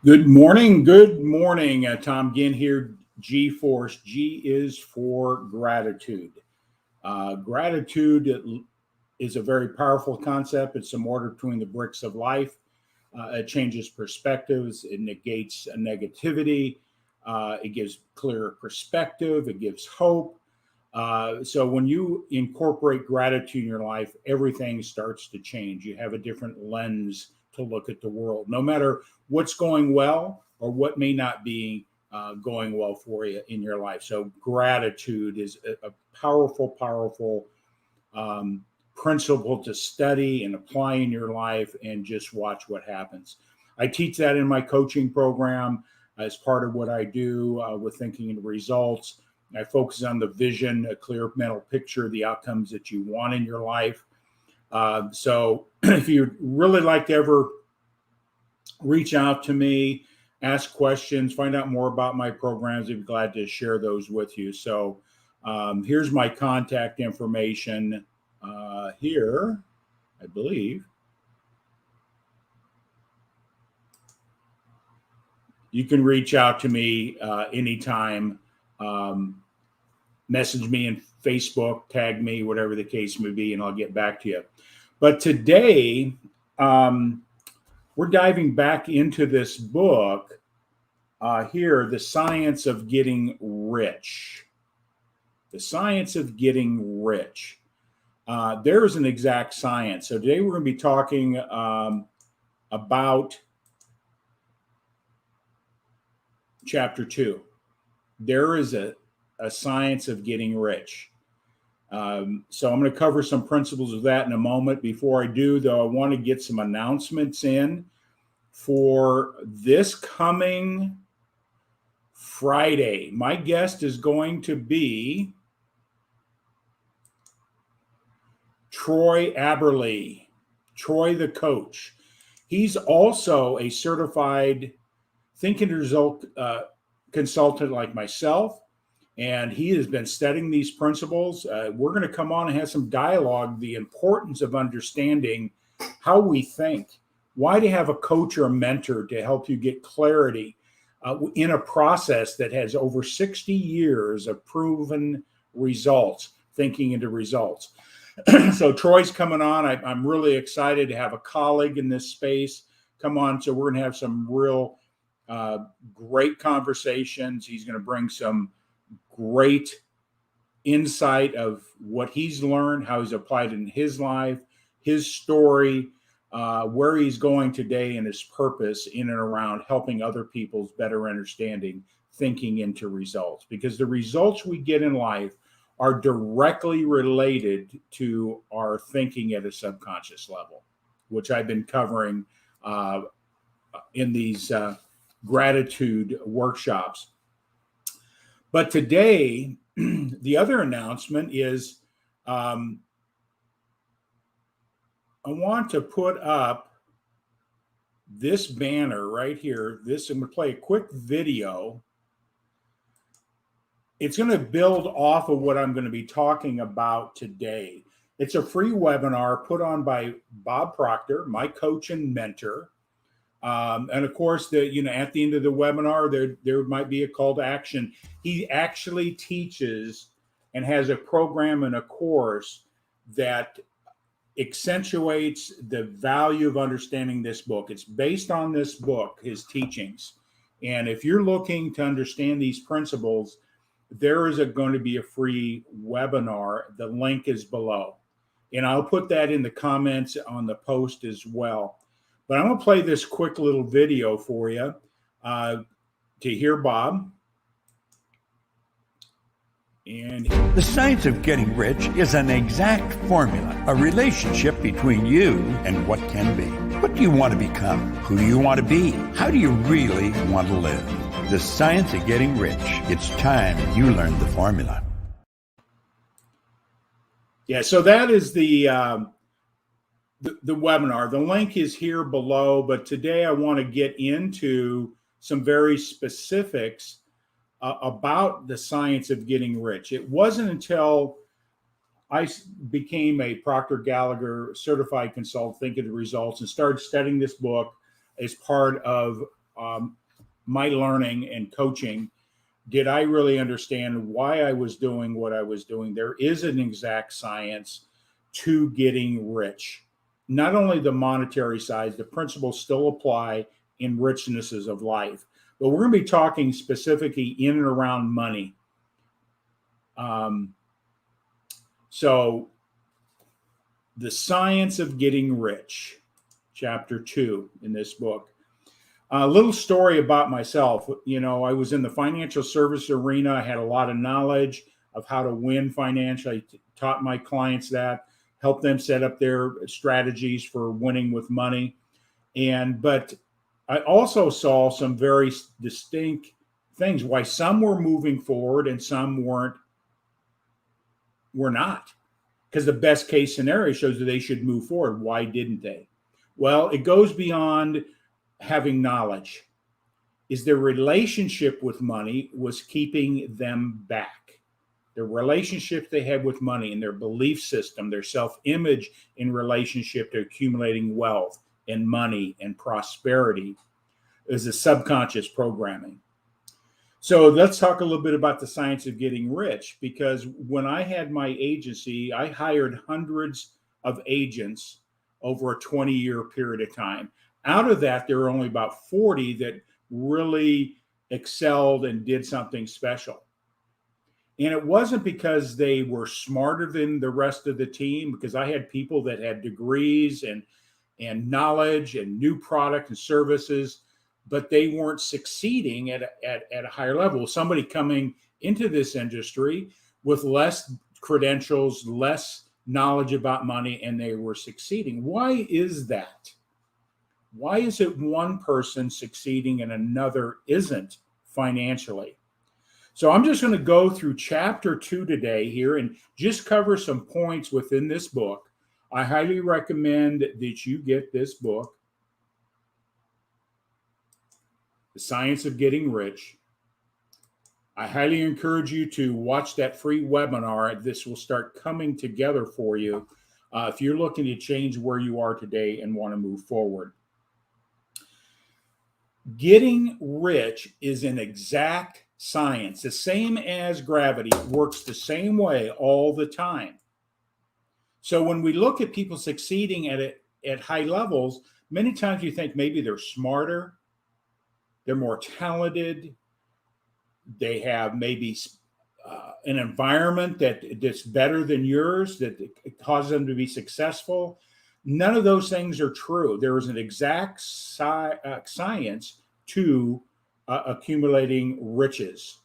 Good morning. Good morning. Tom Ginn here, G-Force. G is for gratitude. Gratitude is a very powerful concept. It's some order between the bricks of life. It changes perspectives. It negates negativity. It gives clearer perspective. It gives hope. So when you incorporate gratitude in your life, everything starts to change. You have a different lens to look at the world, no matter what's going well or what may not be going well for you in your life. So gratitude is a powerful principle to study and apply in your life, and just watch what happens. I teach that in my coaching program as part of what I do with thinking and results. I focus on the vision, a clear mental picture of the outcomes that you want in your life. So if you'd really like to ever reach out to me, ask questions, find out more about my programs, I'd be glad to share those with you. So here's my contact information here, I believe. You can reach out to me anytime. Message me in Facebook, tag me, whatever the case may be, and I'll get back to you. But today, we're diving back into this book here, The Science of Getting Rich. The Science of Getting Rich. There is an exact science. So today we're going to be talking about chapter 2. There is a science of getting rich. So I'm going to cover some principles of that in a moment. Before I do, though, I want to get some announcements in for this coming Friday. My guest is going to be Troy Aberle, Troy the coach. He's also a certified think and result consultant like myself. And he has been studying these principles. We're going to come on and have some dialogue, the importance of understanding how we think, why to have a coach or a mentor to help you get clarity in a process that has over 60 years of proven results, thinking into results. So Troy's coming on. I'm really excited to have a colleague in this space come on. So we're going to have some real great conversations. He's going to bring some great insight of what he's learned, how he's applied it in his life, his story, where he's going today, and his purpose in and around helping other people's better understanding thinking into results. Because the results we get in life are directly related to our thinking at a subconscious level, which I've been covering in these gratitude workshops. But today, the other announcement is I want to put up this banner right here. I'm going to play a quick video. It's going to build off of what I'm going to be talking about today. It's a free webinar put on by Bob Proctor, my coach and mentor. And of course, at the end of the webinar, there might be a call to action. He actually teaches and has a program and a course that accentuates the value of understanding this book. It's based on this book, his teachings. And if you're looking to understand these principles, there is going to be a free webinar. The link is below. And I'll put that in the comments on the post as well. But I'm going to play this quick little video for you to hear Bob. And the science of getting rich is an exact formula, a relationship between you and what can be. What do you want to become? Who do you want to be? How do you really want to live? The science of getting rich. It's time you learned the formula. Yeah, so that is the webinar. The link is here below, but today I want to get into some very specifics about the science of getting rich. It wasn't until I became a Proctor Gallagher certified consultant, thinking the results, and started studying this book as part of my learning and coaching, did I really understand why I was doing what I was doing. There is an exact science to getting rich. Not only the monetary side, the principles still apply in richnesses of life, but we're going to be talking specifically in and around money. So the science of getting rich, chapter 2 in this book. A little story about myself. I was in the financial service arena. I had a lot of knowledge of how to win financially. I taught my clients that, helped them set up their strategies for winning with money. But I also saw some very distinct things, why some were moving forward and some were not. Because the best case scenario shows that they should move forward. Why didn't they? Well, it goes beyond having knowledge. Is their relationship with money was keeping them back. Their relationship they had with money and their belief system, their self-image in relationship to accumulating wealth and money and prosperity is a subconscious programming. So let's talk a little bit about the science of getting rich, because when I had my agency, I hired hundreds of agents over a 20-year period of time. Out of that, there were only about 40 that really excelled and did something special. And it wasn't because they were smarter than the rest of the team, because I had people that had degrees and knowledge and new product and services, but they weren't succeeding at a higher level. Somebody coming into this industry with less credentials, less knowledge about money, and they were succeeding. Why is that? Why is it one person succeeding and another isn't financially? So I'm just going to go through chapter 2 today here and just cover some points within this book. I highly recommend that you get this book, The Science of Getting Rich. I highly encourage you to watch that free webinar. This will start coming together for you if you're looking to change where you are today and want to move forward. Getting rich is an exact science, the same as gravity. It works the same way all the time. So when we look at people succeeding at high levels, many times you think maybe they're smarter, they're more talented, they have maybe an environment that's better than yours, that causes them to be successful. None of those things are true. There is an exact science to accumulating riches.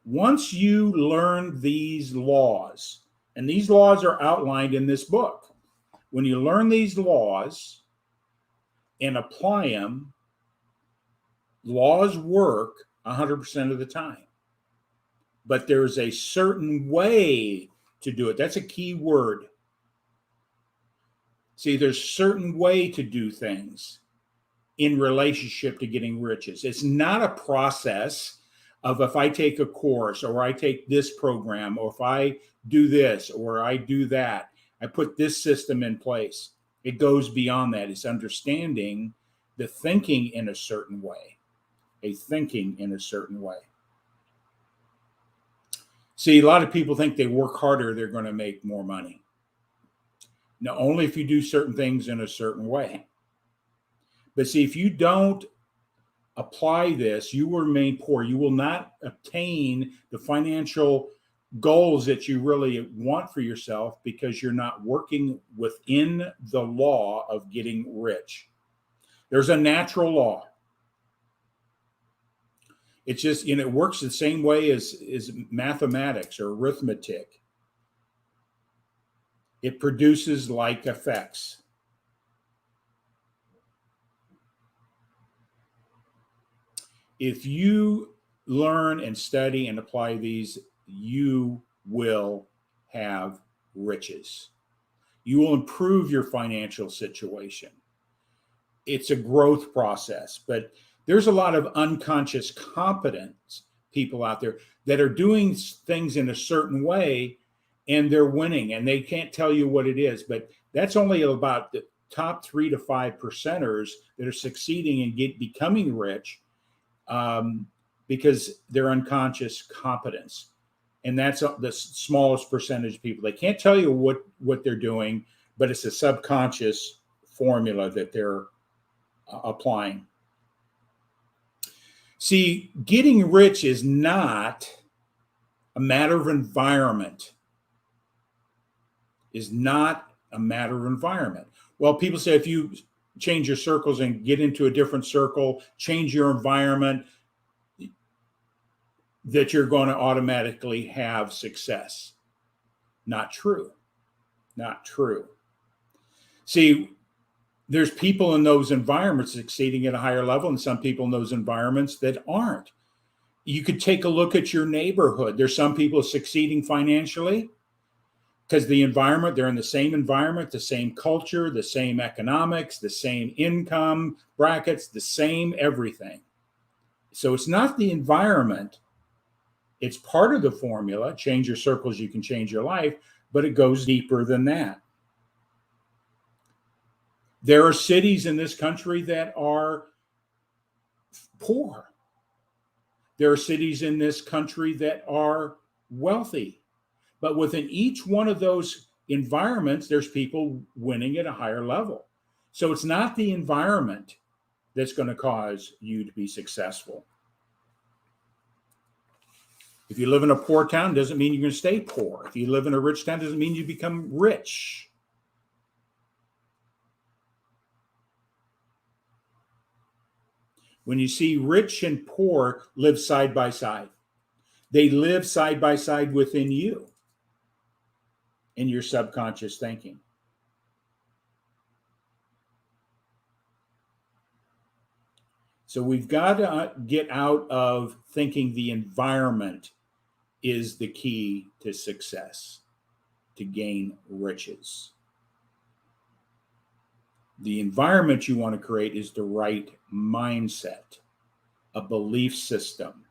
Once you learn these laws, and these laws are outlined in this book, when you learn these laws and apply them, laws work 100% of the time. But there's a certain way to do it. That's a key word. See, there's a certain way to do things in relationship to getting riches. It's not a process of if I take a course or I take this program or if I do this or I do that, I put this system in place. It goes beyond that. It's understanding the thinking in a certain way, thinking in a certain way. See, a lot of people think they work harder, they're going to make more money. Now, only if you do certain things in a certain way. But see, if you don't apply this, you will remain poor. You will not obtain the financial goals that you really want for yourself because you're not working within the law of getting rich. There's a natural law. It's just, it works the same way as mathematics or arithmetic. It produces like effects. If you learn and study and apply these, you will have riches. You will improve your financial situation. It's a growth process, but there's a lot of unconscious competence people out there that are doing things in a certain way and they're winning and they can't tell you what it is, but that's only about top 3 to 5 percenters that are succeeding and becoming rich because they're unconscious competence. And that's the smallest percentage of people. They can't tell you what they're doing, but it's a subconscious formula that they're applying. See, getting rich is not a matter of environment. Is not a matter of environment. Well, people say if you change your circles and get into a different circle, change your environment, that you're going to automatically have success. Not true. Not true. See, there's people in those environments succeeding at a higher level and some people in those environments that aren't. You could take a look at your neighborhood. There's some people succeeding financially because the environment, they're in the same environment, the same culture, the same economics, the same income brackets, the same everything. So it's not the environment. It's part of the formula. Change your circles, you can change your life, but it goes deeper than that. There are cities in this country that are poor. There are cities in this country that are wealthy. But within each one of those environments, there's people winning at a higher level. So it's not the environment that's going to cause you to be successful. If you live in a poor town, doesn't mean you're going to stay poor. If you live in a rich town, doesn't mean you become rich. When you see rich and poor live side by side, they live side by side within you in your subconscious thinking. So we've got to get out of thinking the environment is the key to success, to gain riches. The environment you want to create is the right mindset, a belief system.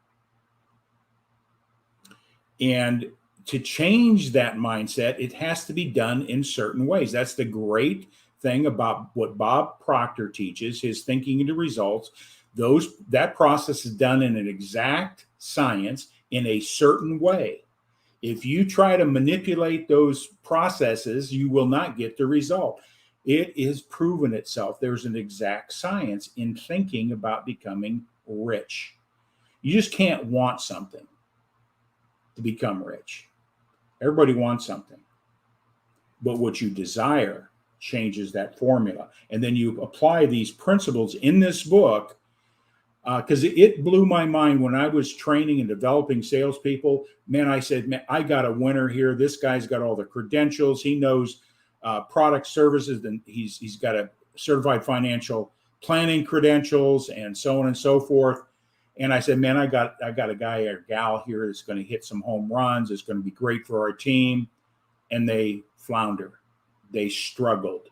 And to change that mindset, it has to be done in certain ways. That's the great thing about what Bob Proctor teaches, his thinking into results. That process is done in an exact science in a certain way. If you try to manipulate those processes, you will not get the result. It is proven itself. There's an exact science in thinking about becoming rich. You just can't want something to become rich. Everybody wants something. But what you desire changes that formula. And then you apply these principles in this book, because it blew my mind when I was training and developing salespeople. Man, I said, man, I got a winner here. This guy's got all the credentials. He knows product services, and he's got a certified financial planning credentials and so on and so forth. And I said, man, I got a guy or gal here that's going to hit some home runs. It's going to be great for our team. And they flounder. They struggled.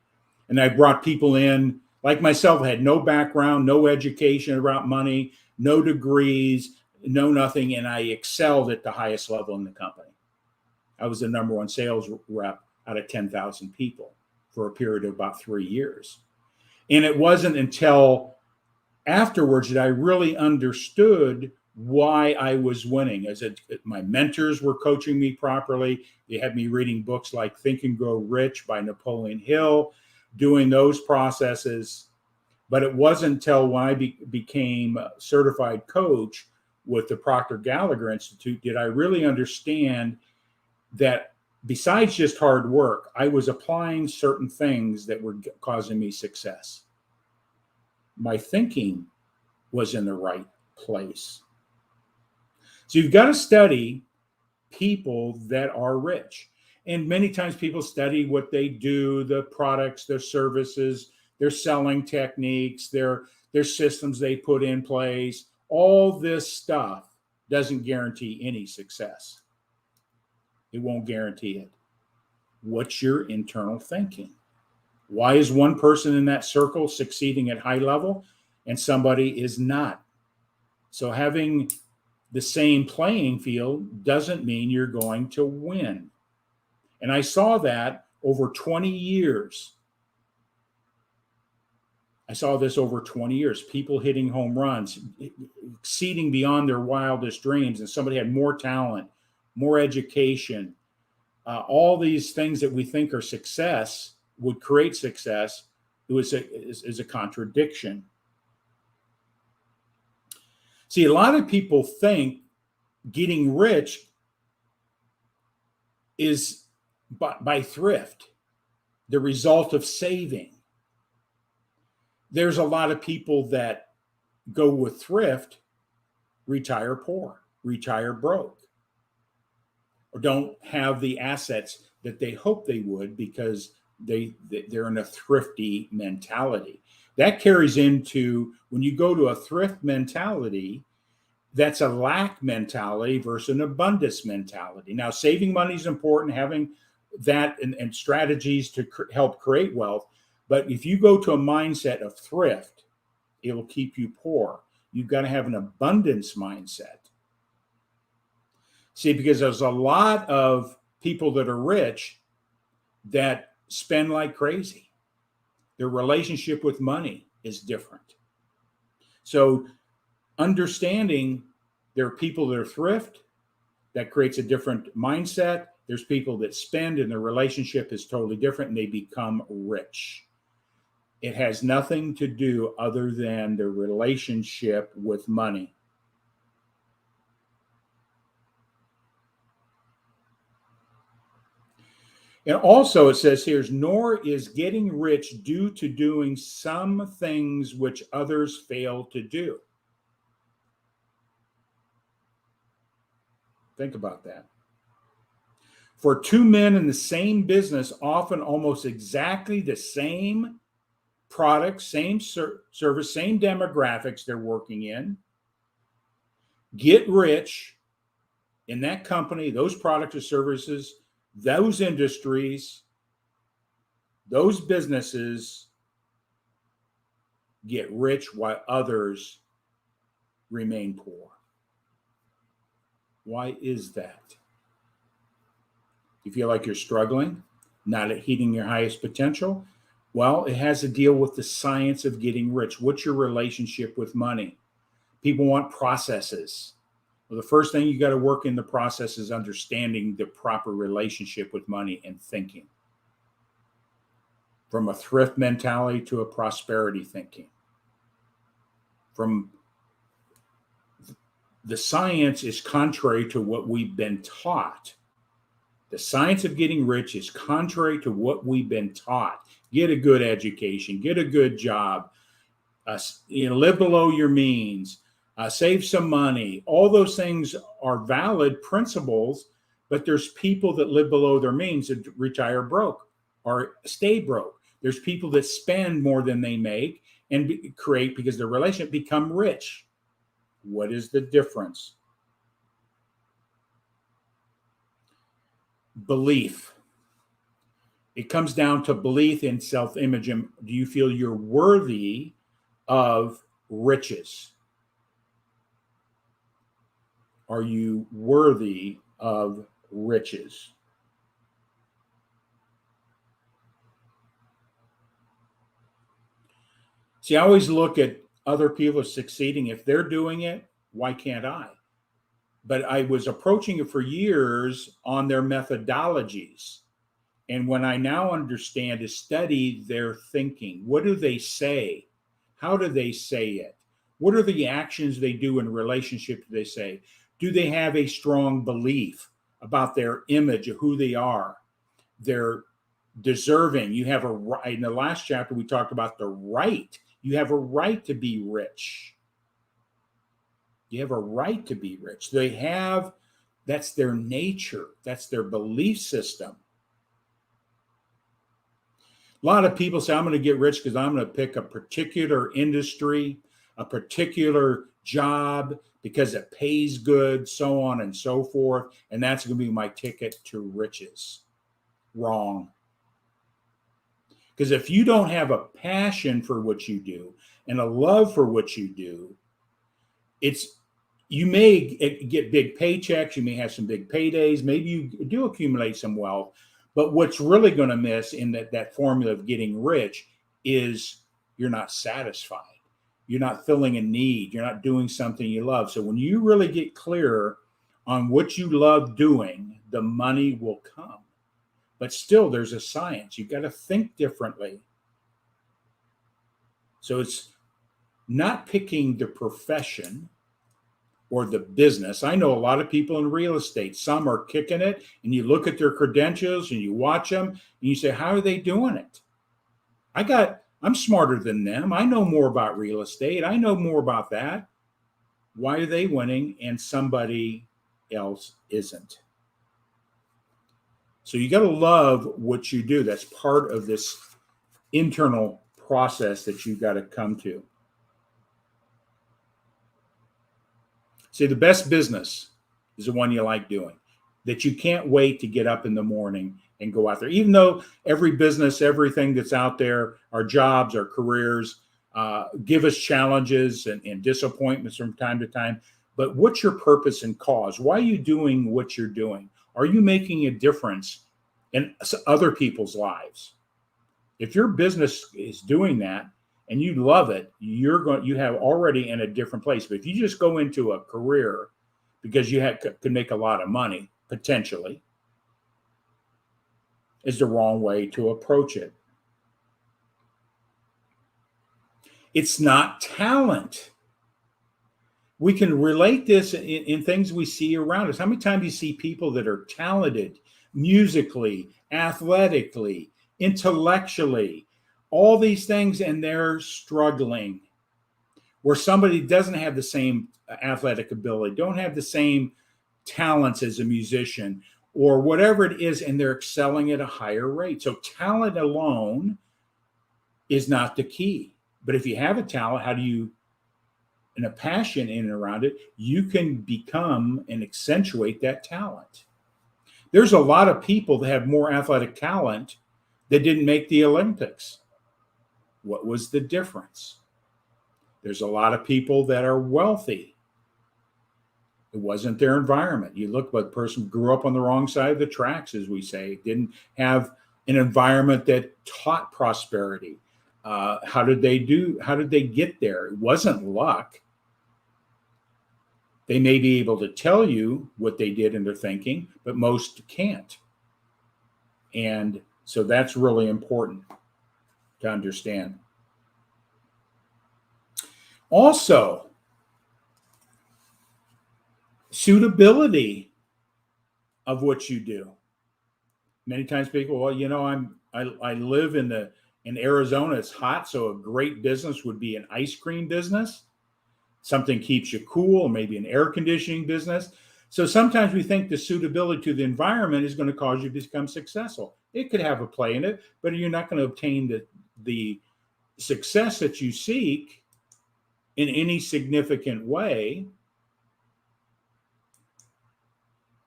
And I brought people in like myself, had no background, no education about money, no degrees, no nothing. And I excelled at the highest level in the company. I was the number one sales rep out of 10,000 people for a period of about 3 years. And it wasn't until afterwards that I really understood why I was winning. My mentors were coaching me properly. They had me reading books like Think and Grow Rich by Napoleon Hill, doing those processes. But it wasn't until when I became a certified coach with the Proctor Gallagher Institute did I really understand that besides just hard work, I was applying certain things that were causing me success. My thinking was in the right place. So you've got to study people that are rich. And many times people study what they do, the products, their services, their selling techniques, their systems they put in place. All this stuff doesn't guarantee any success. It won't guarantee it. What's your internal thinking? Why is one person in that circle succeeding at high level and somebody is not? So having the same playing field doesn't mean you're going to win. And I saw that over 20 years I saw this over 20 years, people hitting home runs, exceeding beyond their wildest dreams. And somebody had more talent, more education, all these things that we think are success would create success. It was is a contradiction. See, a lot of people think getting rich is by thrift, the result of saving. There's a lot of people that go with thrift, retire poor, retire broke, or don't have the assets that they hope they would because they're in a thrifty mentality. That carries into when you go to a thrift mentality, that's a lack mentality versus an abundance mentality. Now, saving money is important, having that and strategies to help create wealth. But if you go to a mindset of thrift, it will keep you poor. You've got to have an abundance mindset. See, because there's a lot of people that are rich that spend like crazy. Their relationship with money is different. So understanding there are people that are thrift, that creates a different mindset. There's people that spend and their relationship is totally different and they become rich. It has nothing to do other than their relationship with money. And also it says here, nor is getting rich due to doing some things which others fail to do. Think about that. For two men in the same business, often almost exactly the same product, same service, same demographics they're working in, get rich in that company, those products or services, those industries, those businesses get rich while others remain poor. Why is that? You feel like you're struggling, not at hitting your highest potential? Well, it has to deal with the science of getting rich. What's your relationship with money? People want processes. Well, the first thing you got to work in the process is understanding the proper relationship with money and thinking. From a thrift mentality to a prosperity thinking. From the science is contrary to what we've been taught. The science of getting rich is contrary to what we've been taught. Get a good education, get a good job, live below your means, save some money. All those things are valid principles, but there's people that live below their means and retire broke or stay broke. There's people that spend more than they make and create because their relationship become rich. What is the difference? Belief. It comes down to belief in self-image. Do you feel you're worthy of riches? Are you worthy of riches? See, I always look at other people succeeding. If they're doing it, why can't I? But I was approaching it for years on their methodologies. And when I now understand to study their thinking, what do they say? How do they say it? What are the actions they do in relationship to they say? Do they have a strong belief about their image of who they are? They're deserving. You have a right. In the last chapter, we talked about the right. You have a right to be rich. You have a right to be rich. That's their nature. That's their belief system. A lot of people say, I'm going to get rich because I'm going to pick a particular industry, a particular job because it pays good, so on and so forth. And that's going to be my ticket to riches. Wrong. Because if you don't have a passion for what you do and a love for what you do, you may get big paychecks, you may have some big paydays, maybe you do accumulate some wealth, but what's really going to miss in that formula of getting rich is you're not satisfied. You're not filling a need. You're not doing something you love. So when you really get clear on what you love doing, the money will come. But still, there's a science. You've got to think differently. So it's not picking the profession or the business. I know a lot of people in real estate. Some are kicking it, and you look at their credentials and you watch them and you say, how are they doing it? I'm smarter than them. I know more about real estate. I know more about that. Why are they winning and somebody else isn't? So you got to love what you do. That's part of this internal process that you've got to come to. See, the best business is the one you like doing, that you can't wait to get up in the morning and go out there. Even though every business, everything that's out there, our jobs, our careers, give us challenges and disappointments from time to time. But what's your purpose and cause? Why are you doing what you're doing? Are you making a difference in other people's lives? If your business is doing that and you love it, you have already in a different place. But if you just go into a career because you can make a lot of money, potentially, is the wrong way to approach it. It's not talent. We can relate this in things we see around us. How many times do you see people that are talented musically, athletically, intellectually, all these things, and they're struggling? Where somebody doesn't have the same athletic ability, don't have the same talents as a musician, or whatever it is, and they're excelling at a higher rate. So talent alone is not the key. But if you have a talent, and a passion in and around it, you can become and accentuate that talent. There's a lot of people that have more athletic talent that didn't make the Olympics. What was the difference? There's a lot of people that are wealthy. It wasn't their environment. You look, but the person grew up on the wrong side of the tracks, as we say, didn't have an environment that taught prosperity. How did they get there? It wasn't luck. They may be able to tell you what they did in their thinking, but most can't. And so that's really important to understand. Also, suitability of what you do. Many times people, well, I live in Arizona. It's hot, so a great business would be an ice cream business. Something keeps you cool, maybe an air conditioning business. So sometimes we think the suitability to the environment is going to cause you to become successful. It could have a play in it, but you're not going to obtain the success that you seek in any significant way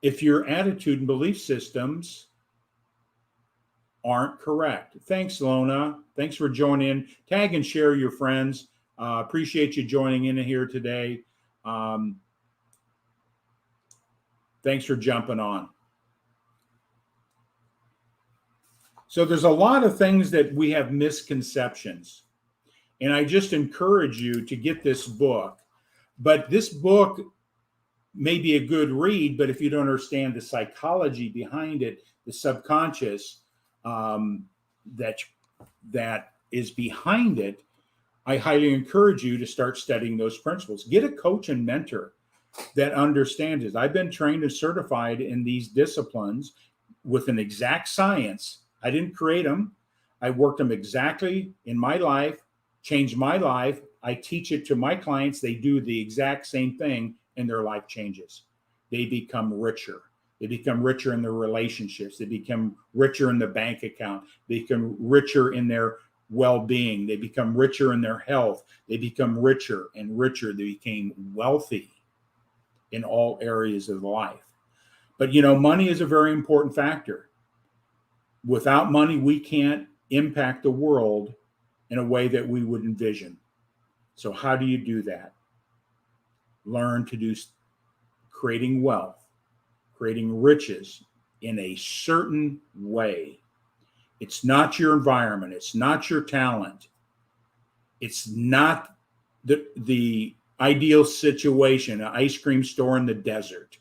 if your attitude and belief systems aren't correct. Thanks, Lona. Thanks for joining in. Tag and share your friends. Appreciate you joining in here today. Thanks for jumping on. So there's a lot of things that we have misconceptions. And I just encourage you to get this book. But this book may be a good read, but if you don't understand the psychology behind it, the subconscious that is behind it, I highly encourage you to start studying those principles. Get a coach and mentor that understands it. I've been trained and certified in these disciplines with an exact science. I didn't create them. I worked them exactly in my life, changed my life. I teach it to my clients. They do the exact same thing and their life changes. They become richer. They become richer in their relationships. They become richer in the bank account. They become richer in their well-being. They become richer in their health. They become richer and richer. They became wealthy in all areas of life. But money is a very important factor. Without money, we can't impact the world in a way that we would envision. So how do you do that? Learn to do creating wealth, creating riches in a certain way. It's not your environment. It's not your talent. It's not the ideal situation, an ice cream store in the desert.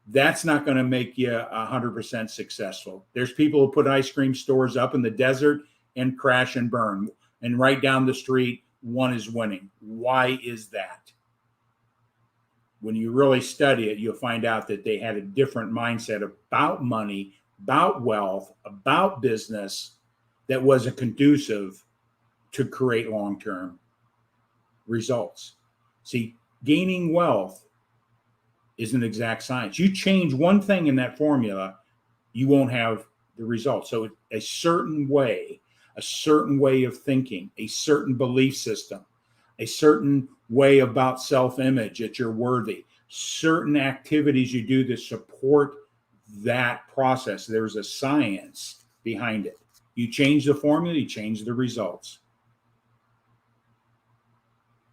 That's not going to make you 100% successful. There's people who put ice cream stores up in the desert and crash and burn. And right down the street, one is winning. Why is that? When you really study it, you'll find out that they had a different mindset about money, about wealth, about business that wasn't conducive to create long-term results. See, gaining wealth is an exact science. You change one thing in that formula, you won't have the result. So a certain way of thinking, a certain belief system, a certain way about self-image that you're worthy, certain activities you do to support that process. There's a science behind it. You change the formula, you change the results.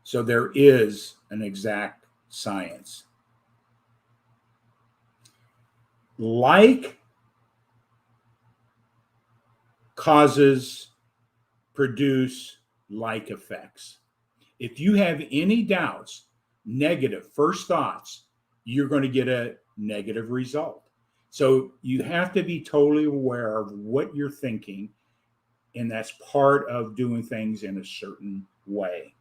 So there is an exact science. Like causes produce like effects. If you have any doubts, negative first thoughts, you're going to get a negative result. So you have to be totally aware of what you're thinking, and that's part of doing things in a certain way.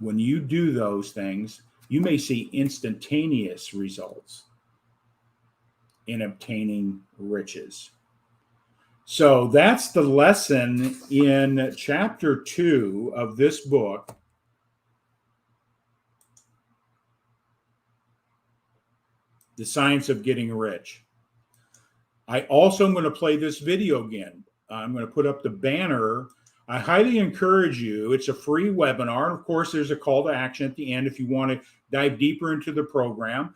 When you do those things, you may see instantaneous results in obtaining riches. So that's the lesson in chapter 2 of this book. The Science of Getting Rich. I also am going to play this video again. I'm going to put up the banner. I highly encourage you. It's a free webinar. Of course, there's a call to action at the end if you want to dive deeper into the program.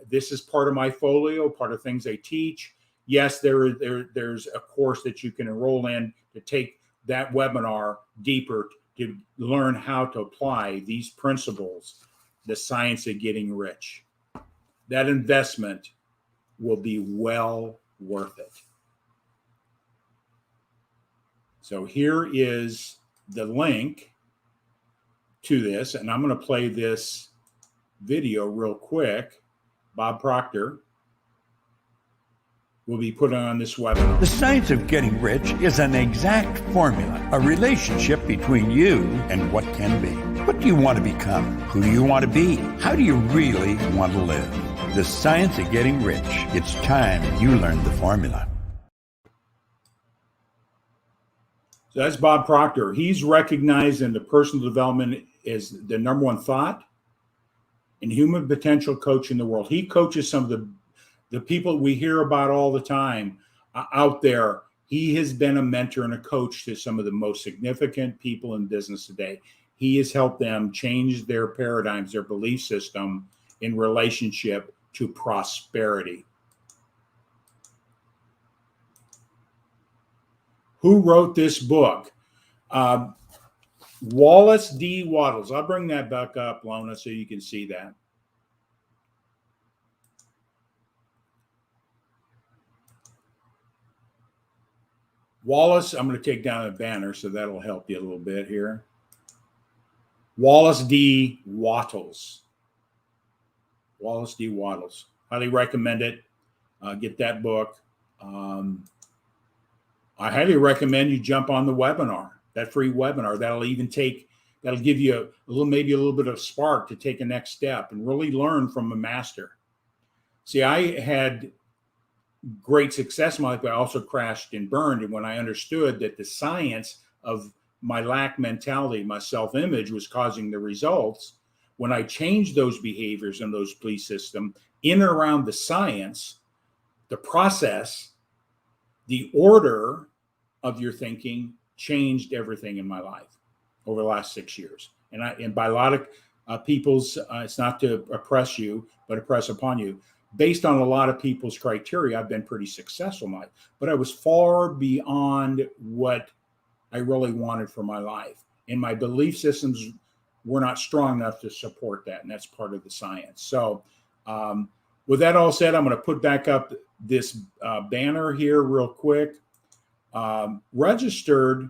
This is part of my folio, part of things I teach. Yes, there's a course that you can enroll in to take that webinar deeper to learn how to apply these principles, the science of getting rich. That investment will be well worth it. So here is the link to this, and I'm going to play this video real quick. Bob Proctor will be put on this webinar. The Science of Getting Rich is an exact formula, a relationship between you and what can be. What do you want to become? Who do you want to be? How do you really want to live? The Science of Getting Rich. It's time you learned the formula. So that's Bob Proctor. He's recognized in the personal development as the number one thought and human potential coach in the world. He coaches some of the people we hear about all the time out there. He has been a mentor and a coach to some of the most significant people in business today. He has helped them change their paradigms, their belief system in relationship to prosperity. Who wrote this book? Wallace D. Wattles. I'll bring that back up, Lona, so you can see that. Wallace, I'm going to take down a banner, so that'll help you a little bit here. Wallace D. Wattles. Wallace D. Wattles. Highly recommend it. Get that book. I highly recommend you jump on the webinar, that free webinar. That'll give you maybe a little bit of spark to take a next step and really learn from a master. See, I had great success in my life, but I also crashed and burned. And when I understood that the science of my lack mentality, my self-image was causing the results, when I changed those behaviors and those belief system in and around the science, the process, the order of your thinking changed everything in my life over the last 6 years. And by a lot of people's, it's not to oppress you, but oppress upon you. Based on a lot of people's criteria, I've been pretty successful in life, but I was far beyond what I really wanted for my life. And my belief systems were not strong enough to support that. And that's part of the science. So with that all said, I'm going to put back up this banner here real quick. registered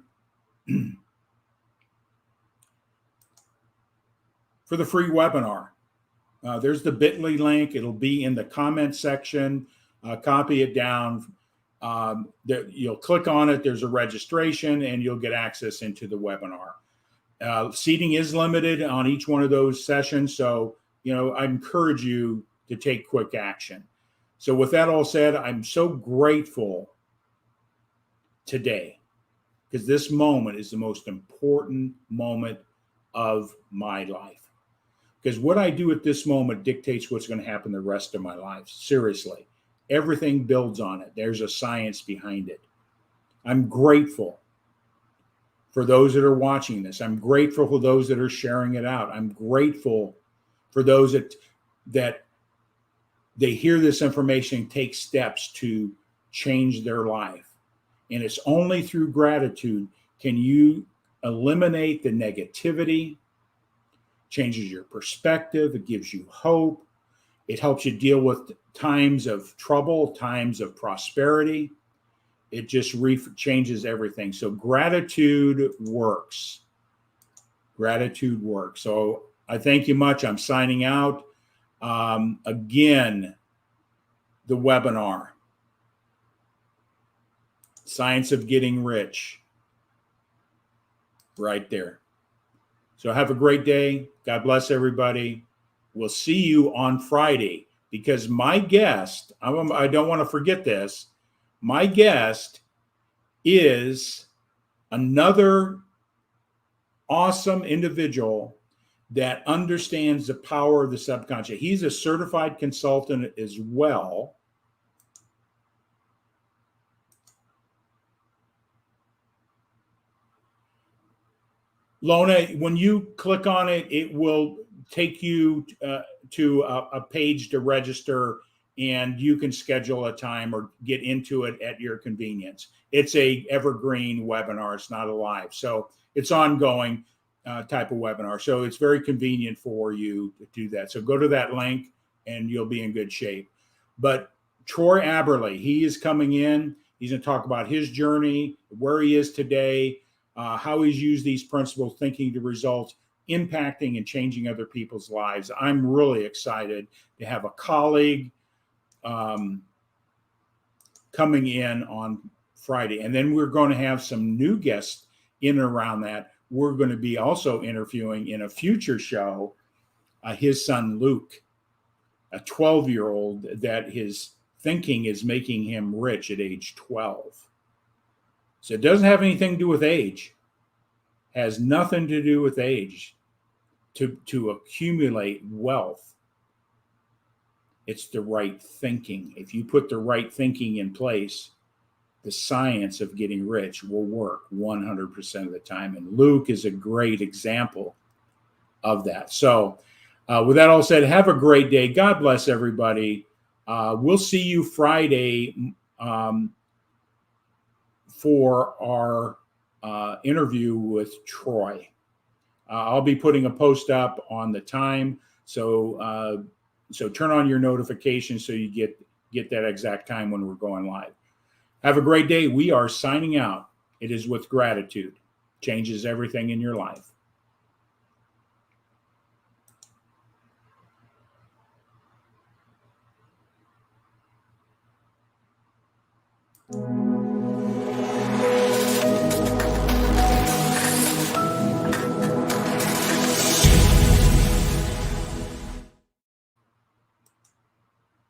for the free webinar. There's the bit.ly link. It'll be in the comment section. Copy it down. You'll click on it. There's a registration, and you'll get access into the webinar. Seating is limited on each one of those sessions, so I encourage you to take quick action. So with that all said, I'm so grateful today because this moment is the most important moment of my life. Because what I do at this moment dictates what's going to happen the rest of my life. Seriously, everything builds on it. There's a science behind it. I'm grateful for those that are watching this. I'm grateful for those that are sharing it out. I'm grateful for those that they hear this information and take steps to change their life. And it's only through gratitude can you eliminate the negativity, changes your perspective, it gives you hope, it helps you deal with times of trouble, times of prosperity. It just changes everything. So gratitude works. Gratitude works. So I thank you much. I'm signing out. Again, the webinar, Science of Getting Rich, right there. So have a great day. God bless everybody. We'll see you on Friday because my guest, I don't want to forget this, my guest is another awesome individual that understands the power of the subconscious. He's a certified consultant as well. Lona, when you click on it, it will take you to a page to register, and you can schedule a time or get into it at your convenience. It's a evergreen webinar. It's not a live. So it's ongoing type of webinar. So it's very convenient for you to do that. So go to that link and you'll be in good shape. But Troy Aberle, he is coming in. He's going to talk about his journey, where he is today, how he's used these principles, thinking to results, impacting and changing other people's lives. I'm really excited to have a colleague coming in on Friday. And then we're going to have some new guests in and around that. We're going to be also interviewing in a future show his son, Luke, a 12-year-old that his thinking is making him rich at age 12. So it doesn't have anything to do with age. Has nothing to do with age to accumulate wealth. It's the right thinking. If you put the right thinking in place, the science of getting rich will work 100% of the time. And Luke is a great example of that. So with that all said, have a great day. God bless everybody. We'll see you Friday for our interview with Troy. I'll be putting a post up on the time. So turn on your notifications so you get that exact time when we're going live. Have a great day. We are signing out. It is with gratitude. Changes everything in your life.